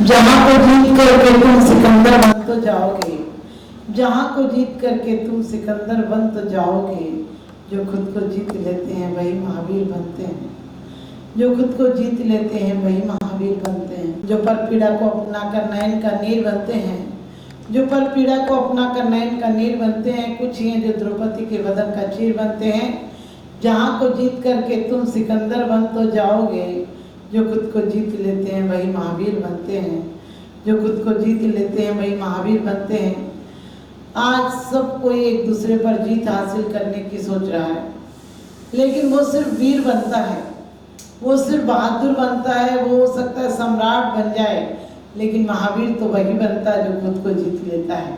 जहां को जीत करके तुम सिकंदर बन तो जाओगे, जहां को जीत करके तुम सिकंदर बन तो जाओगे। जो खुद को जीत लेते हैं वही महावीर बनते हैं, जो खुद को जीत लेते हैं वही महावीर बनते हैं। जो पर पीड़ा को अपना कर नयन का नीर बनते हैं, जो पर पीड़ा को अपना कर नयन का नीर बनते हैं। कुछ ही हैं जो द्रौपदी के बदन का चीर बनते हैं। जहां को जीत करके तुम सिकंदर बन तो जाओगे। जो खुद को जीत लेते हैं वही महावीर बनते हैं, जो खुद को जीत लेते हैं वही महावीर बनते हैं। आज सब कोई एक दूसरे पर जीत हासिल करने की सोच रहा है, लेकिन वो सिर्फ वीर बनता है, वो सिर्फ बहादुर बनता है, वो हो सकता है सम्राट बन जाए, लेकिन महावीर तो वही बनता है जो खुद को जीत लेता है।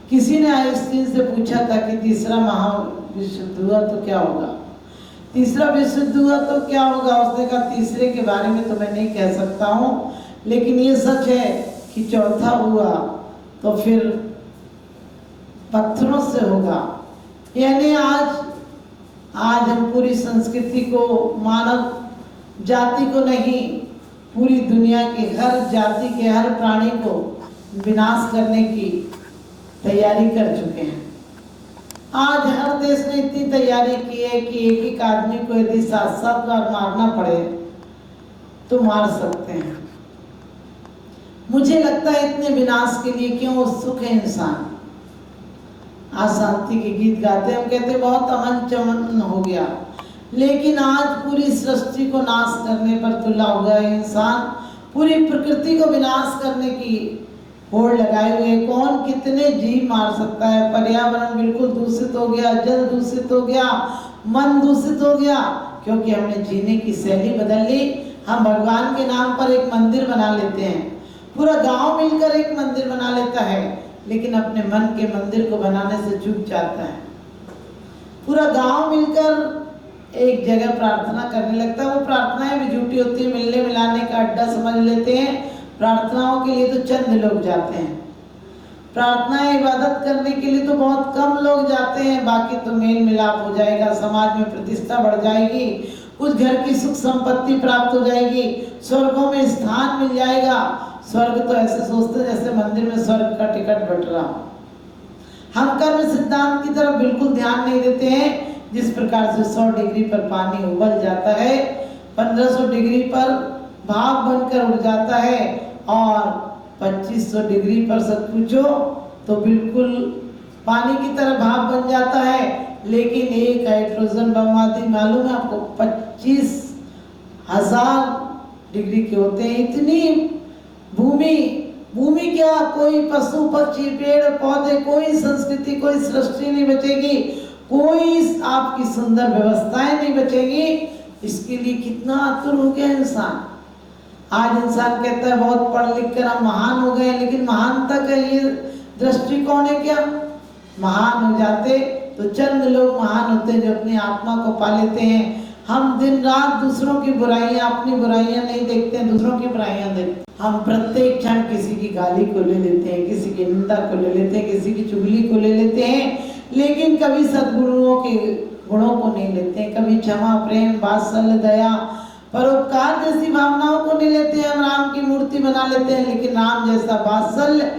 किसी ने आइंस्टीन से पूछा था कि तीसरा महाविश्व हुआ तो क्या होगा, तीसरा विश्व युद्ध हुआ तो क्या होगा। उसने कहा तीसरे के बारे में तो मैं नहीं कह सकता हूँ, लेकिन ये सच है कि चौथा हुआ तो फिर पत्थरों से होगा। यानी आज हम पूरी संस्कृति को, मानव जाति को नहीं, पूरी दुनिया के हर जाति के हर प्राणी को विनाश करने की तैयारी कर चुके हैं। आज हर देश ने इतनी तैयारी की है कि एक एक आदमी को यदि 7-7 बार मारना पड़े तो मार सकते हैं। मुझे लगता है इतने विनाश के लिए क्यों उत्सुक है इंसान। आज शांति के गीत गाते, हम कहते बहुत अमन चमन हो गया, लेकिन आज पूरी सृष्टि को नाश करने पर तुला हुआ है इंसान, पूरी प्रकृति को विनाश करने की होड़ लगाए हुए। कौन कितने जीव मार सकता है। पर्यावरण बिल्कुल दूषित हो गया, जल दूषित हो गया, मन दूषित हो गया, क्योंकि हमने जीने की शैली बदल ली। हम भगवान के नाम पर एक मंदिर बना लेते हैं, पूरा गांव मिलकर एक मंदिर बना लेता है, लेकिन अपने मन के मंदिर को बनाने से चूक जाता है। पूरा गांव मिलकर एक जगह प्रार्थना करने लगता है, वो प्रार्थनाएं भी झूठी होती है, मिलने मिलाने का अड्डा समझ लेते हैं। प्रार्थनाओं के लिए तो चंद लोग जाते हैं, प्रार्थनाएं इबादत करने के लिए तो बहुत कम लोग जाते हैं। बाकी तो मेल मिलाप हो जाएगा, समाज में प्रतिष्ठा बढ़ जाएगी, उस घर की सुख संपत्ति प्राप्त हो जाएगी, स्वर्गों में स्थान मिल जाएगा। स्वर्ग तो ऐसे सोचते जैसे मंदिर में स्वर्ग का टिकट बट रहा हो। हम कर्म सिद्धांत की तरफ बिल्कुल ध्यान नहीं देते हैं। जिस प्रकार से 100 डिग्री पर पानी उबल जाता है, 1500 डिग्री पर भाप बनकर उड़ जाता है, और 2500 डिग्री पर सब पूछो तो बिल्कुल पानी की तरह भाप बन जाता है। लेकिन एक हाइड्रोजन बम आदि मालूम है आपको 25,000 डिग्री के होते हैं। इतनी भूमि क्या, कोई पशु पक्षी पेड़ पौधे, कोई संस्कृति, कोई सृष्टि नहीं बचेगी, कोई आपकी सुंदर व्यवस्थाएं नहीं बचेगी। इसके लिए कितना आतुर हो गया इंसान। आज इंसान कहता है बहुत पढ़ लिख कर हम महान हो गए, लेकिन महानता का ये दृष्टिकोण है क्या। महान हो जाते तो चंद लोग महान होते हैं जो अपनी आत्मा को पा लेते हैं। हम दिन रात दूसरों की बुराइयां, अपनी बुराइयां नहीं देखते हैं, दूसरों की बुराइयां देखते हैं। हम प्रत्येक क्षण किसी की गाली को ले लेते हैं, किसी की निंदा को ले लेते हैं, किसी की चुगली को ले लेते हैं, लेकिन कभी सद्गुणों के गुणों को नहीं लेते हैं। कभी क्षमा, प्रेम, वात्सल्य, दया, परोपकार जैसी भावनाओं को नहीं लेते हैं। हम राम की मूर्ति बना लेते हैं, लेकिन राम जैसा वात्सल्य,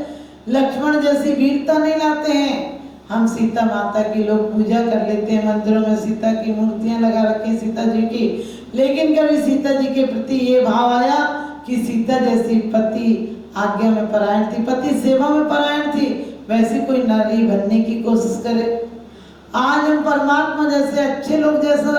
लक्ष्मण जैसी वीरता नहीं लाते हैं। हम सीता माता की लोग पूजा कर लेते हैं, मंदिरों में सीता की मूर्तियां लगा रखी सीता जी की, लेकिन कभी सीता जी के प्रति ये भाव आया कि सीता जैसी पति आज्ञा में परायण थी, पति सेवा में परायण थी, वैसे कोई नारी बनने की कोशिश करे। आज हम परमात्मा जैसे अच्छे लोग जैसा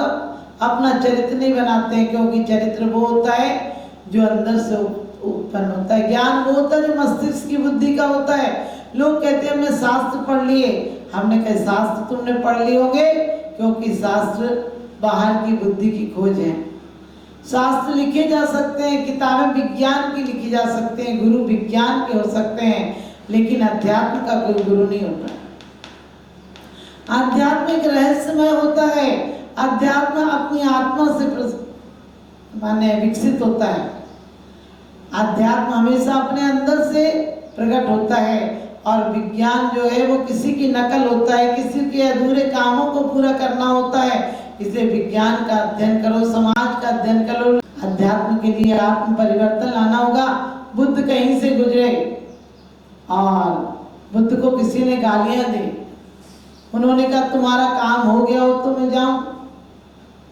अपना चरित्र नहीं बनाते हैं, क्योंकि चरित्र वो होता है जो अंदर से उत्पन्न होता है। ज्ञान वो होता है जो मस्तिष्क की बुद्धि का होता है। लोग कहते हैं हमने शास्त्र पढ़ लिए, हमने कहा शास्त्र तुमने पढ़ लिए होंगे, क्योंकि शास्त्र बाहर की बुद्धि की खोज है। शास्त्र लिखे जा सकते हैं, किताबें विज्ञान की लिखी जा सकते हैं, गुरु विज्ञान के हो सकते हैं, लेकिन अध्यात्म का कोई गुरु नहीं होता। अध्यात्म एक रहस्यमय होता है। अध्यात्म अपनी आत्मा से माने विकसित होता है। अध्यात्म हमेशा अपने अंदर से प्रकट होता है, और विज्ञान जो है वो किसी की नकल होता है, किसी के अधूरे कामों को पूरा करना होता है। इसलिए विज्ञान का अध्ययन करो, समाज का अध्ययन करो। अध्यात्म के लिए आत्म परिवर्तन लाना होगा, बुद्ध कहीं से गुजरे और बुद्ध को किसी ने गालियां दी। उन्होंने कहा तुम्हारा काम हो गया हो तो मैं जाऊं।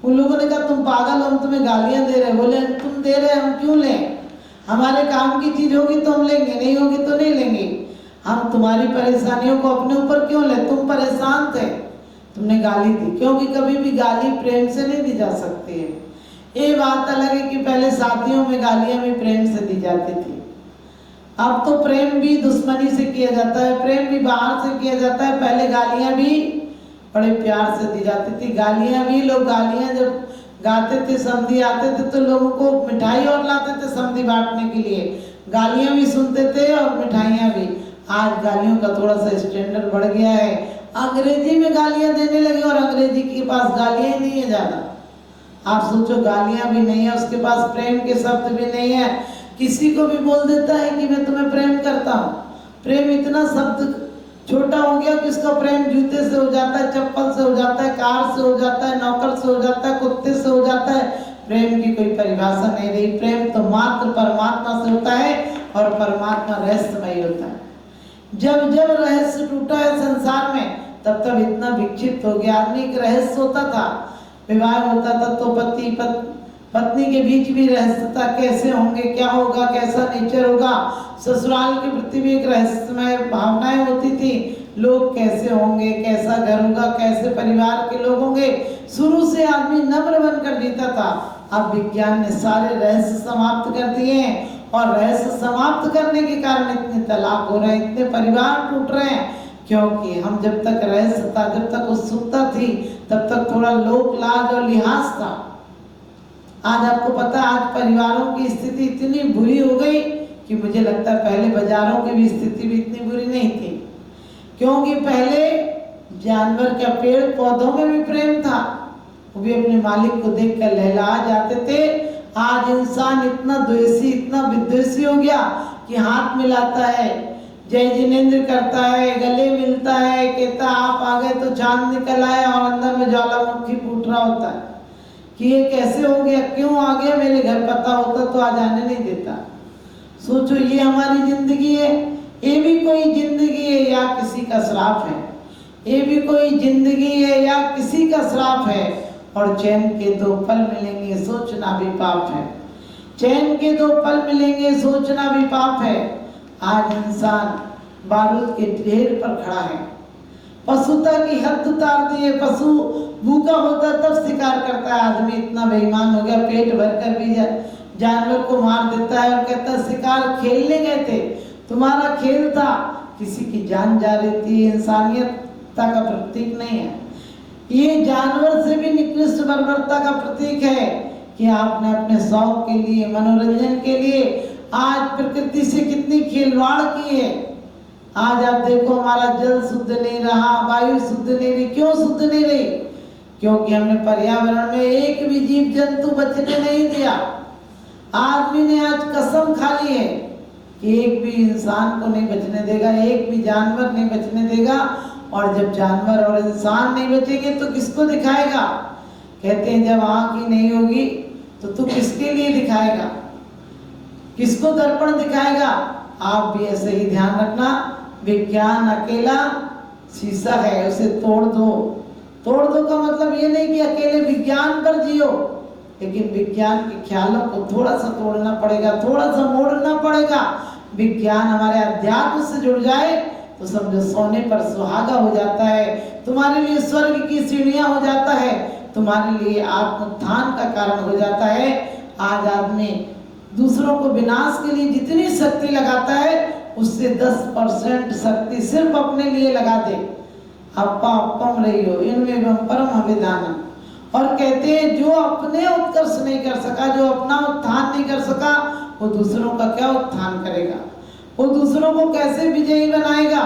उन लोगों ने कहा तुम पागल हो, हम तुम्हें गालियां दे रहे। बोले तुम दे रहे हम क्यों लें, हमारे काम की चीज होगी तो हम लेंगे, नहीं होगी तो नहीं लेंगे। हम तुम्हारी परेशानियों को अपने ऊपर क्यों ले, तुम परेशान थे, तुमने गाली दी। क्योंकि कभी भी गाली प्रेम से नहीं दी जा सकती है। ये बात अलग है कि पहले शादियों में गालियां भी प्रेम से दी जाती थी, अब तो प्रेम भी दुश्मनी से किया जाता है, प्रेम भी बाहर से किया जाता है। पहले गालियां भी बड़े प्यार से दी जाती थी। गालियां भी लोग गालियां जब गाते थे, समधी आते थे तो लोगों को मिठाई और लाते थे समधी बांटने के लिए। गालियां भी सुनते थे और मिठाइयां भी। आज गालियों का थोड़ा सा स्टैंडर्ड बढ़ गया है, अंग्रेजी में गालियां देने लगे और अंग्रेजी के पास गालियां ही नहीं है ज़्यादा। आप सोचो, गालियां भी नहीं है, उसके पास प्रेम के शब्द भी नहीं है। किसी को भी बोल देता है कि मैं तुम्हें प्रेम करता हूँ। प्रेम इतना शब्द छोटा हो गया कि उसका प्रेम जूते से हो जाता है, चप्पल से हो जाता है, कार से हो जाता है, नौकर से हो जाता है, कुत्ते से हो जाता है। प्रेम की कोई परिभाषा नहीं रही। प्रेम तो मात्र परमात्मा से होता है और परमात्मा रहस्यमय होता है। जब जब रहस्य टूटा है संसार में, तब तब इतना विक्षिप्त हो गया। आदमी एक रहस्य होता था, विवाह होता था तो पति पत्नी के बीच भी रहस्य था, कैसे होंगे, क्या होगा, कैसा नेचर होगा। ससुराल के प्रति भी एक रहस्यमय भावनाएं होती थी, लोग कैसे होंगे, कैसा घर होगा, कैसे परिवार के लोग होंगे। शुरू से आदमी नम्र बनकर जीता था। अब विज्ञान ने सारे रहस्य समाप्त कर दिए हैं और रहस्य समाप्त करने के कारण इतने तलाक हो रहे हैं, इतने परिवार टूट रहे हैं। क्योंकि हम जब तक रहस्य था, जब तक उत्सुकता थी, तब तक थोड़ा लोक लाज और लिहाज था। आज आपको पता, आज परिवारों की स्थिति इतनी बुरी हो गई कि मुझे लगता है पहले बाजारों की भी स्थिति भी इतनी बुरी नहीं थी। क्योंकि पहले जानवर का पेड़ पौधों में भी प्रेम था, वो भी अपने मालिक को देखकर लहला जाते थे। आज इंसान इतना द्वेषी, इतना विद्वेषी हो गया कि हाथ मिलाता है, जय जिनेंद्र करता है, गले मिलता है, कहता आप आ गए तो चांद निकल आया, और अंदर में ज्वालामुखी फूट रहा होता है कि ये कैसे हो गया, क्यों आ गया, मेरे घर पता होता तो आज आने नहीं देता। सोचो, ये हमारी जिंदगी है, ये भी कोई जिंदगी है या किसी का श्राप है? ये भी कोई जिंदगी है या किसी का श्राप है? और चैन के दो पल मिलेंगे, सोचना भी पाप है। चैन के दो पल मिलेंगे, सोचना भी पाप है। आज इंसान बारूद के ढेर पर खड़ा है, पशुता की हद उतार दी है। पशु भूखा होता तब शिकार करता है, आदमी इतना बेईमान हो गया, पेट भरकर भी जानवर को मार देता है और कहता है शिकार खेलने गए थे, तुम्हारा खेल था, किसी की जान जा रही थी। इंसानियतता का प्रतीक नहीं है, ये जानवर से भी निकृष्ट बर्बरता का प्रतीक है कि आपने अपने शौक के लिए, मनोरंजन के लिए आज प्रकृति से कितनी खिलवाड़ की है। आज आप देखो, हमारा जल शुद्ध नहीं रहा, वायु शुद्ध नहीं रही। क्यों शुद्ध नहीं रही? क्योंकि हमने पर्यावरण में एक भी जीव जंतु बचने नहीं दिया। आदमी ने आज कसम खा ली है कि एक भी इंसान को नहीं बचने देगा, एक भी जानवर नहीं बचने देगा। और जब जानवर और इंसान नहीं बचेंगे तो किसको दिखाएगा? कहते हैं जब आँख ही नहीं होगी तो तू किसके लिए दिखाएगा, किसको दर्पण दिखाएगा? आप भी ऐसे ही ध्यान रखना, विज्ञान अकेला शीशा है, उसे तोड़ दो। तोड़ दो का मतलब ये नहीं कि अकेले विज्ञान पर जियो, लेकिन विज्ञान के ख्यालों को थोड़ा सा तोड़ना पड़ेगा, थोड़ा सा मोड़ना पड़ेगा। विज्ञान हमारे अध्यात्म से जुड़ जाए तो समझो सोने पर सुहागा हो जाता है, तुम्हारे लिए स्वर्ग की सीढ़ियां हो जाता है, तुम्हारे लिए आत्मोत्थान का कारण हो जाता है। आज आदमी दूसरों को विनाश के लिए जितनी शक्ति लगाता है, उससे 10% शक्ति सिर्फ अपने लिए लगा दे। अप्पा अप्पम रही हो इनमें परम अभिधानम। और कहते हैं जो अपने उत्कर्ष नहीं कर सका, जो अपना उत्थान नहीं कर सका, वो दूसरों का क्या उत्थान करेगा? वो दूसरों को कैसे विजयी बनाएगा?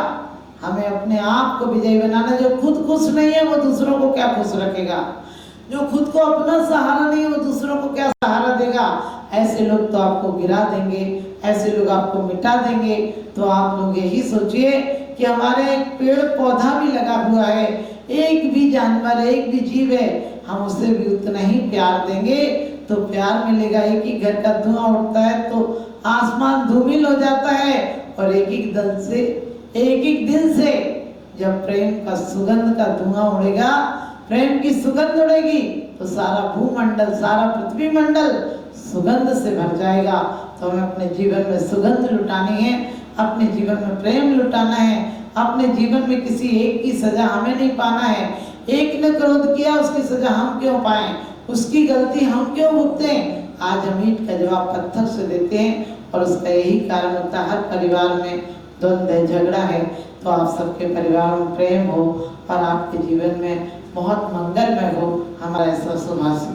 हमें अपने आप को विजयी बनाना। जो खुद खुश नहीं है वो दूसरों को क्या खुश रखेगा? जो खुद को अपना सहारा नहीं है वो दूसरों को क्या सहारा देगा? ऐसे लोग तो आपको गिरा देंगे, ऐसे लोग आपको मिटा देंगे। तो आप लोग यही सोचिए कि हमारे एक पेड़ पौधा भी लगा हुआ है, एक भी जानवर, एक भी जीव है, हम उसे भी उतना ही प्यार देंगे तो प्यार मिलेगा। एक ही घर का धुआं उठता है तो आसमान धूमिल हो जाता है और एक एक दिन से जब प्रेम का सुगंध का धुआं उड़ेगा, प्रेम की सुगंध उड़ेगी तो सारा भूमंडल, सारा पृथ्वी मंडल सुगंध से भर जाएगा। तो हमें अपने जीवन में सुगंध लुटानी है, अपने जीवन में प्रेम लुटाना है, अपने जीवन में किसी एक की सजा हमें नहीं पाना है। एक ने क्रोध किया, उसकी सजा हम क्यों पाएं, उसकी गलती हम क्यों भुगतें। आज हम ईंट का जवाब पत्थर से देते हैं और उसका यही कारण होता है, हर परिवार में द्वंद्व है, झगड़ा है। तो आप सबके परिवार में प्रेम हो और आपके जीवन में बहुत मंगलमय हो, हमारा ऐसा शुभाशीष।